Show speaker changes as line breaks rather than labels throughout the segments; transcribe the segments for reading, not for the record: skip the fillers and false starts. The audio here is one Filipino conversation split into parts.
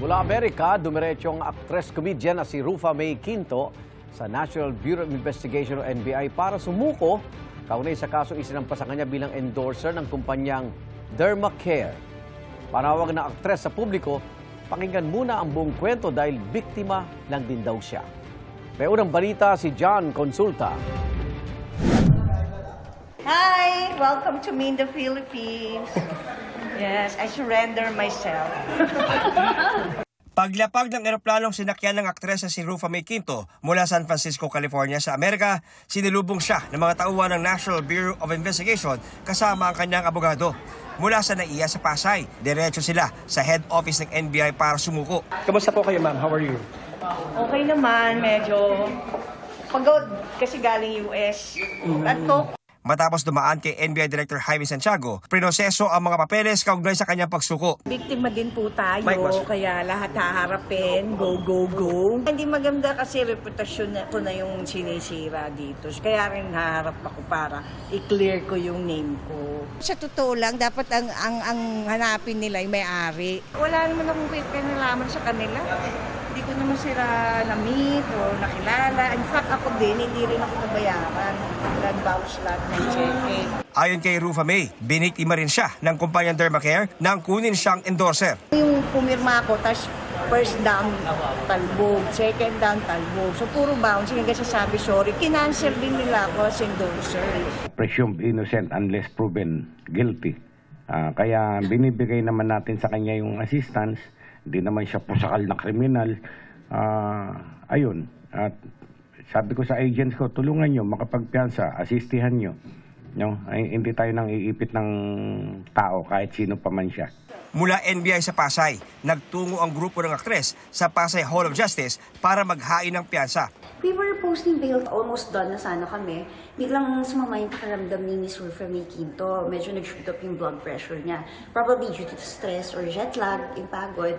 Mula Amerika, dumiretsyong actress-comedian na si Rufa May Quinto sa National Bureau of Investigation o NBI para sumuko kaunay sa kasong isinampa sa kanya bilang endorser ng kumpanyang Dermacare. Panawag ng aktres sa publiko, pakinggan muna ang buong kwento dahil biktima lang din daw siya. May unang balita si John Consulta.
Hi! Welcome to me in the Philippines. Yes, I surrender myself.
Paglapag ng eroplanong sinakyan ng aktres na si Rufa May Quinto mula San Francisco, California sa Amerika, sinilubong siya ng mga tauhan ng National Bureau of Investigation kasama ang kanyang abogado. Mula sa NAIA sa Pasay, diretso sila sa head office ng NBI para sumuko.
Kamusta po kayo, ma'am? How are you?
Okay naman, medyo pagod kasi galing US. Antok.
Matapos dumaan kay NBI Director Jaime Santiago, prinoseso ang mga papeles kaugnay sa kanyang pagsuko.
Biktima din po tayo, kaya lahat haharapin, go, go, go. Hindi maganda kasi reputasyon ko na yung sinisira dito. Kaya rin haharap ako para i-clear ko yung name ko.
Sa totoo lang, dapat ang hanapin nila yung may-ari.
Wala naman akong pinalaman sa kanila. Hindi ko naman sila na-meet o nakilala. In fact, ako din, hindi rin ako nabayaran. Nag-bounce lahat ng check-in.
Ayon kay Rufa May, biniktima rin siya ng kumpanyang Dermacare nang kunin siyang endorser.
Yung pumirma ako, tapos first down, talbog. Second down, talbog. So puro bounce. Hanggang sasabi, sorry. Kinancel din nila ako as endorser.
Presumed innocent unless proven guilty. Kaya binibigay naman natin sa kanya yung assistance. Hindi naman siya pusakal na kriminal. Ayun. At sabi ko sa agents ko, tulungan nyo, makapagpiansa, asistihan nyo. No? Ay, hindi tayo nang iipit ng tao kahit sino pa man siya.
Mula NBI sa Pasay, nagtungo ang grupo ng aktres sa Pasay Hall of Justice para maghain ng piyansa.
We were posting bail, almost done na sana kami. Biglang sumama yung pakiramdam ni Miss Rufa May Quinto. Medyo nag-shoot up yung blood pressure niya. Probably due to stress or jet lag, yung pagod.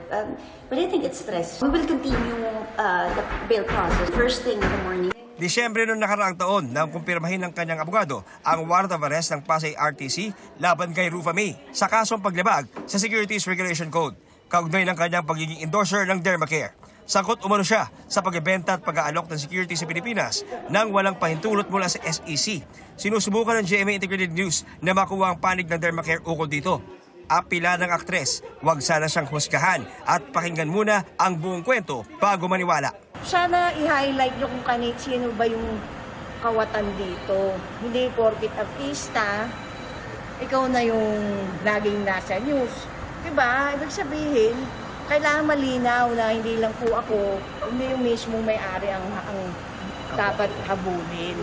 But I think it's stress. We will continue the bail process first thing in the morning.
Disyembre noong nakaraang taon nang kumpirmahin ng kanyang abogado ang warrant of arrest ng Pasay RTC laban kay Rufa May sa kasong paglabag sa Securities Regulation Code, kaugnay ng kanyang pagiging endorser ng Dermacare. Sangkot umano siya sa pagbebenta at pag-aalok ng security sa Pilipinas nang walang pahintulot mula sa SEC. Sinusubukan ng GMA Integrated News na makuha ang panig ng Dermacare ukol dito. Apila ng aktres, wag sana siyang husgahan at pakinggan muna ang buong kwento bago maniwala.
Sana i-highlight nyo kung sino ba yung kawatan dito. Hindi porkit artista, ikaw na yung laging nasa news. Diba? Ibig sabihin, kailangan malinaw na hindi lang po ako, hindi yung mismo may-ari ang dapat habulin.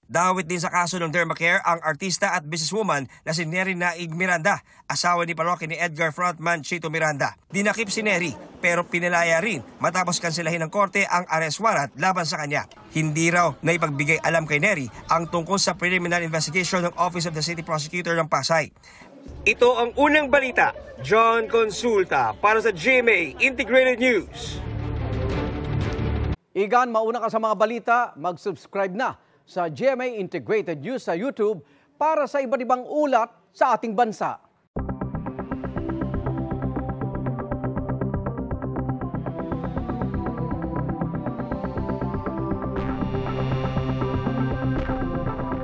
Dawit din sa kaso ng Dermacare ang artista at businesswoman na si Neri Naig Miranda, asawa ni parokya ni Edgar frontman Chito Miranda. Dinakip si Neri pero pinalaya rin matapos kanselahin ng korte ang arrest warrant laban sa kanya. Hindi raw na ipagbigay alam kay Neri ang tungkol sa preliminary investigation ng Office of the City Prosecutor ng Pasay. Ito ang unang balita. John Consulta para sa GMA Integrated News.
Igan, mauna ka sa mga balita, mag-subscribe na sa GMA Integrated News sa YouTube para sa iba't ibang ulat sa ating bansa.